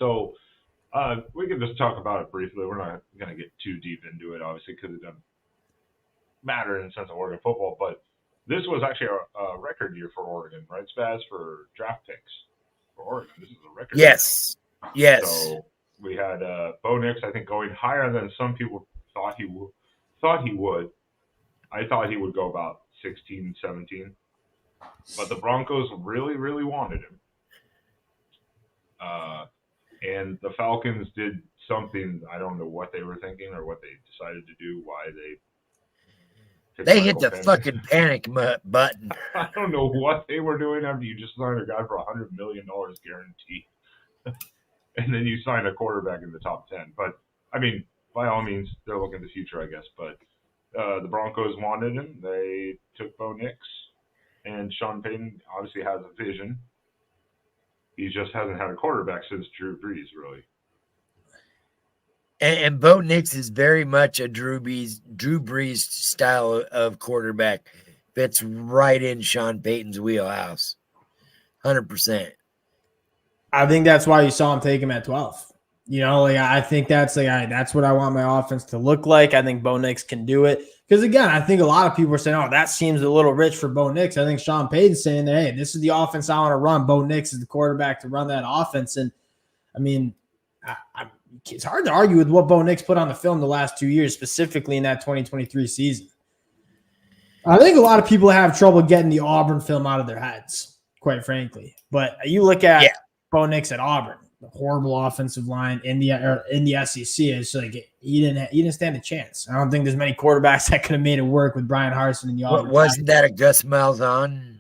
So we can just talk about it briefly. We're not going to get too deep into it, obviously, because it doesn't matter in the sense of Oregon football. But this was actually a record year for Oregon, right, Spaz, for draft picks for Oregon. This is a record year. Yes. So we had Bo Nix, I think, going higher than some people thought he would. I thought he would go about 16, 17. But the Broncos really, really wanted him. And the Falcons did something. I don't know what they were thinking or what they decided to do, why they hit the fucking panic button. I don't know what they were doing after you just signed a guy for $100 million guaranteed. And then you sign a quarterback in the top 10. But, I mean, by all means, they're looking at the future, I guess. But the Broncos wanted him. They took Bo Nix. And Sean Payton obviously has a vision. He just hasn't had a quarterback since Drew Brees, really. And Bo Nix is very much a Drew Brees style of quarterback. Fits right in Sean Payton's wheelhouse. 100%. I think that's why you saw him take him at 12. I think that's what I want my offense to look like. I think Bo Nix can do it. Because, again, I think a lot of people are saying, oh, that seems a little rich for Bo Nix. I think Sean Payton's saying that, hey, this is the offense I want to run. Bo Nix is the quarterback to run that offense. And, I mean, it's hard to argue with what Bo Nix put on the film the last 2 years, specifically in that 2023 season. I think a lot of people have trouble getting the Auburn film out of their heads, quite frankly. But you look at Bo Nix at Auburn, the horrible offensive line in the SEC. It's like he didn't stand a chance. I don't think there's many quarterbacks that could have made it work with Brian Harsin in the Auburn. Wasn't that a Gus Malzahn?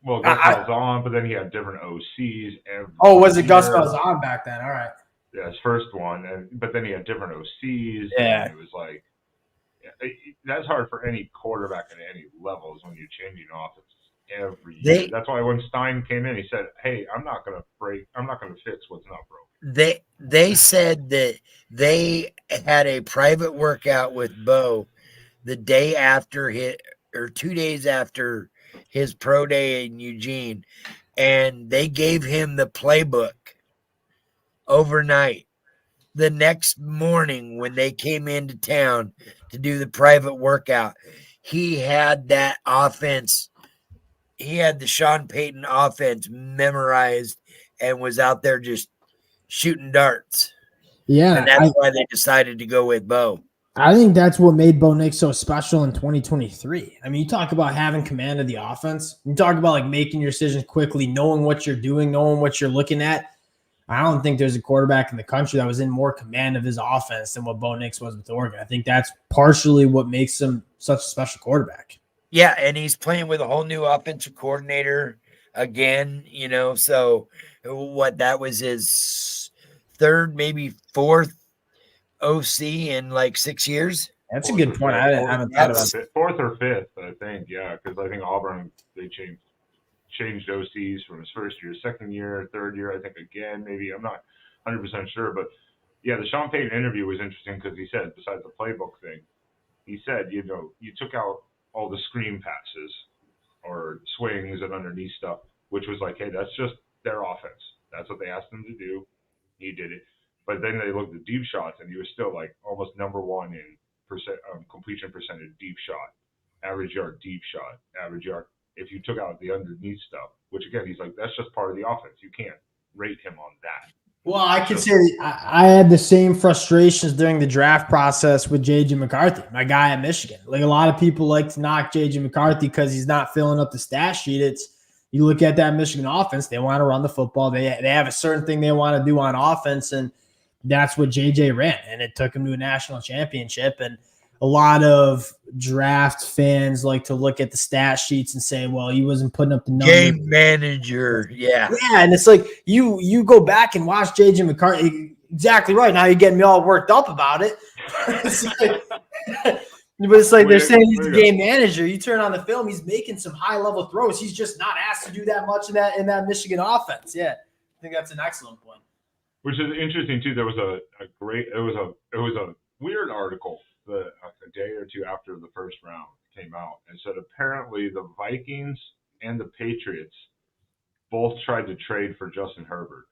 Well, Gus Malzahn, but then he had different OCs. Was it Gus Malzahn back then? All right. Yeah, his first one, but then he had different OCs. Yeah, and it was like that's hard for any quarterback at any levels when you're changing offenses every year. That's why when Stein came in, he said, "Hey, I'm not going to fix what's not broken." They said that they had a private workout with Bo the day after 2 days after his pro day in Eugene, and they gave him the playbook overnight. The next morning when they came into town to do the private workout, he had that offense. He had the Sean Payton offense memorized and was out there just shooting darts. Yeah. And that's why they decided to go with Bo. I think that's what made Bo Nix so special in 2023. I mean, you talk about having command of the offense. You talk about like making your decisions quickly, knowing what you're doing, knowing what you're looking at. I don't think there's a quarterback in the country that was in more command of his offense than what Bo Nix was with Oregon. I think that's partially what makes him such a special quarterback. Yeah, and he's playing with a whole new offensive coordinator again, so that was his third, maybe fourth OC in like 6 years. That's a good point. I haven't thought about it. Fourth or fifth, I think, because I think Auburn, they changed OCs from his first year, second year, third year, I think again, maybe. I'm not 100% sure. But, yeah, the Sean Payton interview was interesting because he said, besides the playbook thing, he said, you took out all the screen passes or swings and underneath stuff, which was like, hey, that's just their offense. That's what they asked him to do. He did it. But then they looked at deep shots, and he was still like almost number one in completion percentage deep shot, average yard deep shot, average yard. If you took out the underneath stuff, which again, he's like, that's just part of the offense. You can't rate him on that. Well, I can say I had the same frustrations during the draft process with J.J. McCarthy, my guy at Michigan. Like a lot of people like to knock J.J. McCarthy because he's not filling up the stat sheet. You look at that Michigan offense, they want to run the football. They have a certain thing they want to do on offense, and that's what J.J. ran, and it took him to a national championship. And a lot of draft fans like to look at the stat sheets and say, well, he wasn't putting up the numbers. Game manager, yeah. Yeah, and it's like you go back and watch J.J. McCarthy. Exactly right. Now you're getting me all worked up about it. But it's like they're saying he's a game manager. You turn on the film, he's making some high-level throws. He's just not asked to do that much in that Michigan offense. Yeah, I think that's an excellent point. Which is interesting, too. There was a weird article a day or two after the first round came out and said apparently the Vikings and the Patriots both tried to trade for Justin Herbert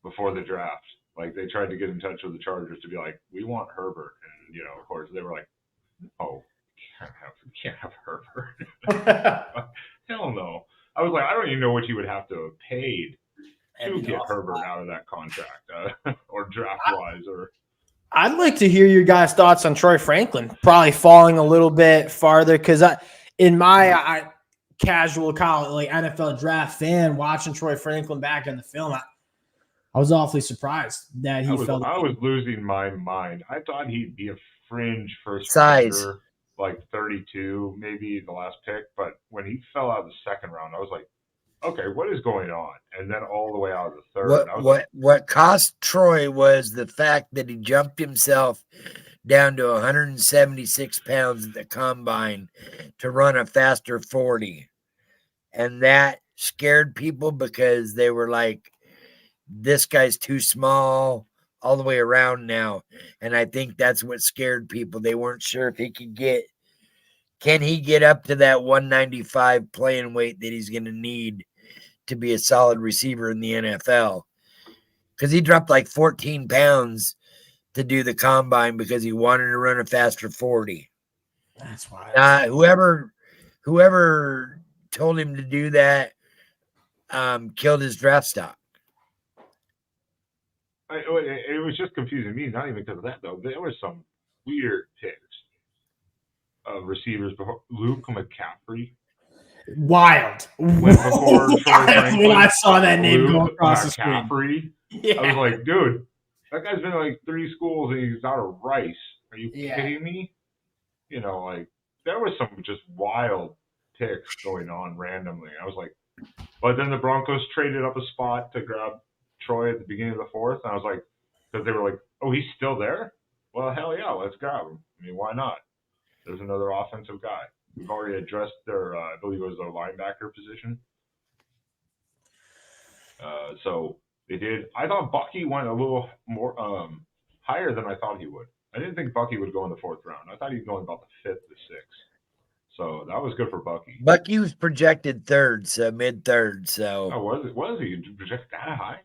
before the draft. Like they tried to get in touch with the Chargers to be like, we want Herbert, and of course they were like, oh, we can't have Herbert. Hell no. I was like, I don't even know what you would have to have paid to get Herbert out of that contract, or draft wise, or. I'd like to hear your guys' thoughts on Troy Franklin probably falling a little bit farther because in my casual college, like NFL draft fan, watching Troy Franklin back in the film, I was awfully surprised that he fell. I was losing my mind. I thought he'd be a fringe first Size. rounder, like 32, maybe the last pick. But when he fell out of the second round, I was like, okay, what is going on? And then all the way out of the third. What cost Troy was the fact that he jumped himself down to 176 pounds at the combine to run a faster 40. And that scared people because they were like, this guy's too small all the way around now. And I think that's what scared people. They weren't sure if can he get up to that 195 playing weight that he's going to need to be a solid receiver in the NFL? Because he dropped like 14 pounds to do the combine because he wanted to run a faster 40. That's why. Whoever told him to do that killed his draft stock. It was just confusing me, not even because of that, though. There were some weird picks of receivers before. Luke McCaffrey. Wild. Went before Troy Franklin. When I saw that name go across McCaffrey. the screen. Yeah. I was like, dude, that guy's been to like 3 schools and he's out of Rice. Are you kidding me? Like, there was some just wild picks going on randomly. I was like, but then the Broncos traded up a spot to grab Troy at the beginning of the 4th, and I was like, because they were like, oh, he's still there? Well, hell yeah, let's grab him. I mean, why not? There's another offensive guy. We've already addressed their, I believe it was their linebacker position. So they did. I thought Bucky went a little more higher than I thought he would. I didn't think Bucky would go in the 4th round. I thought he'd go in about the 5th to 6th. So that was good for Bucky. Bucky was projected 3rd, so mid-3rd. So was he projected that high?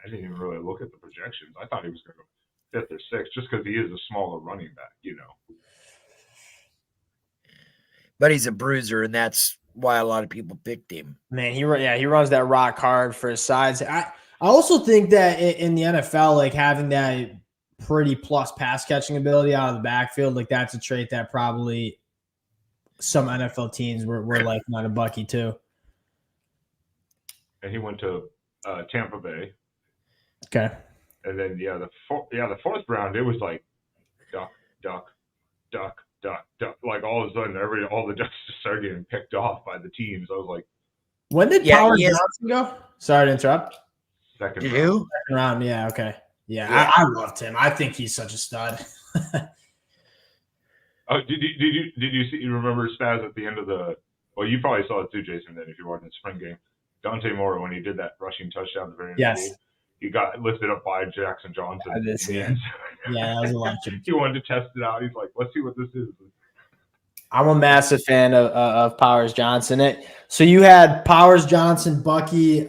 I didn't even really look at the projections. I thought he was going to go 5th or 6th just because he is a smaller running back, But he's a bruiser, and that's why a lot of people picked him. Man, he runs that rock hard for his size. I also think that in the NFL, like having that pretty plus pass catching ability out of the backfield, like that's a trait that probably some NFL teams were like on a Bucky too. And he went to Tampa Bay. Okay. And then the 4th round, it was like duck, duck, duck, duck, duck. Like all of a sudden, all the ducks just started getting picked off by the teams. I was like, when did Powers Johnson go? Sorry to interrupt. Second round. Yeah. Okay. Yeah. I loved him. I think he's such a stud. Oh, did you remember Spaz at the end of the? Well, you probably saw it too, Jason. Then if you were in the spring game, Dante Moore when he did that rushing touchdown at the very end. Yes. Of the game, he got lifted up by Jackson Johnson. I did see that. Yeah, that was a lot. He wanted to test it out. He's like, let's see what this is. I'm a massive fan of Powers Johnson. So you had Powers Johnson, Bucky.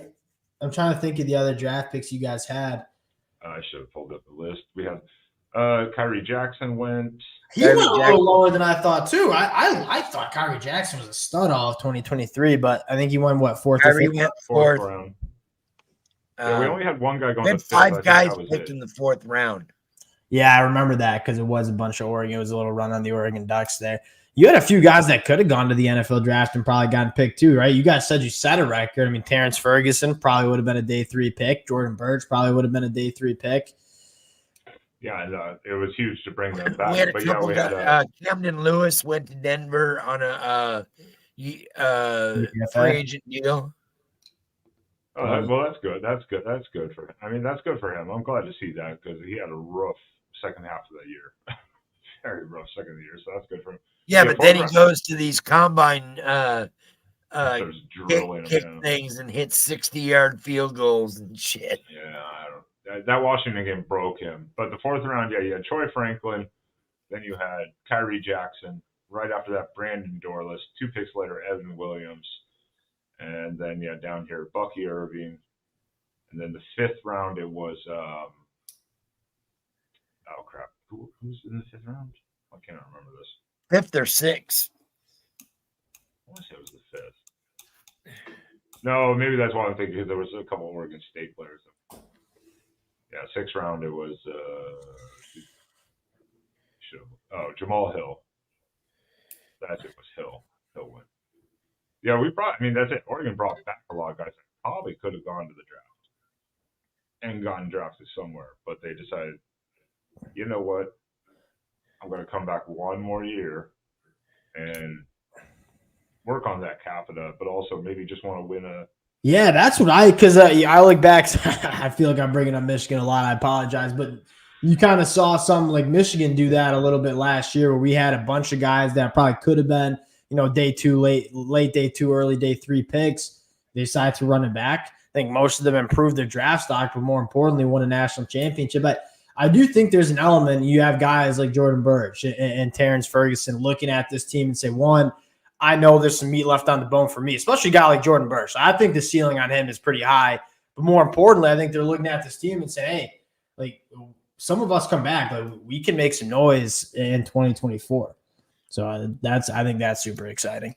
I'm trying to think of the other draft picks you guys had. I should have pulled up the list. We had Kyrie Jackson went. He went a little lower than I thought too. I thought Kyrie Jackson was a stud all of 2023, but I think he won what 4th or 5th? Went 4th round. Yeah, we only had one guy going. We had 5 guys picked in the 4th round. Yeah, I remember that because it was a bunch of Oregon. It was a little run on the Oregon Ducks there. You had a few guys that could have gone to the NFL draft and probably gotten picked too, right? You guys said you set a record. I mean, Terrence Ferguson probably would have been a day 3 pick. Jordan Burch probably would have been a day 3 pick. Yeah, and, it was huge to bring them back. We had a couple Camden Lewis went to Denver on a free agent deal. Oh, well, that's good. That's good. That's good for him. I mean, that's good for him. I'm glad to see that because he had a rough second half of that year. Very rough second of the year, so that's good for him. Yeah, but then he goes to these combine kick things and hits 60-yard field goals and shit. Yeah, that Washington game broke him. But the 4th round, you had Troy Franklin. Then you had Kyrie Jackson. Right after that, Brandon Dorless. 2 picks later, Evan Williams. And then, down here, Bucky Irving. And then the 5th round, it was oh crap, who's in the 5th round? I can't remember this. 5th or 6th. I want to say it was the 5th. No, maybe that's why I'm thinking, because there was a couple Oregon State players. Yeah, 6th round, it was Jamal Hill. That's it, was Hill. Hill went. Yeah, that's it. Oregon brought back a lot of guys that probably could have gone to the draft and gotten drafted somewhere, but they decided, you know what? I'm going to come back one more year and work on that capita, but also maybe just want to win a. Yeah, that's what I look back. I feel like I'm bringing up Michigan a lot. I apologize, but you kind of saw some like Michigan do that a little bit last year, where we had a bunch of guys that probably could have been, day 2, late day 2, early day 3 picks. They decided to run it back. I think most of them improved their draft stock, but more importantly, won a national championship. But I do think there's an element. You have guys like Jordan Burch and Terrence Ferguson looking at this team and say, one, I know there's some meat left on the bone for me, especially a guy like Jordan Burch. I think the ceiling on him is pretty high. But more importantly, I think they're looking at this team and saying, hey, like some of us come back, like we can make some noise in 2024. So I think that's super exciting.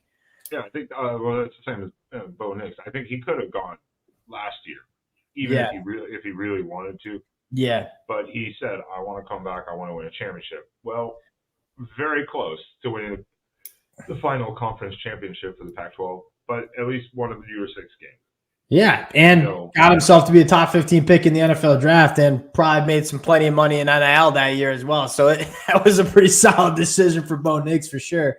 Yeah, I think that's the same as Bo Nix. I think he could have gone last year, even if he really wanted to. Yeah. But he said, I want to come back. I want to win a championship. Well, very close to winning the final conference championship for the Pac-12, but at least one of the U.S. 6 games. Yeah, and got himself to be a top 15 pick in the NFL draft and probably made plenty of money in NIL that year as well. So that was a pretty solid decision for Bo Nix for sure.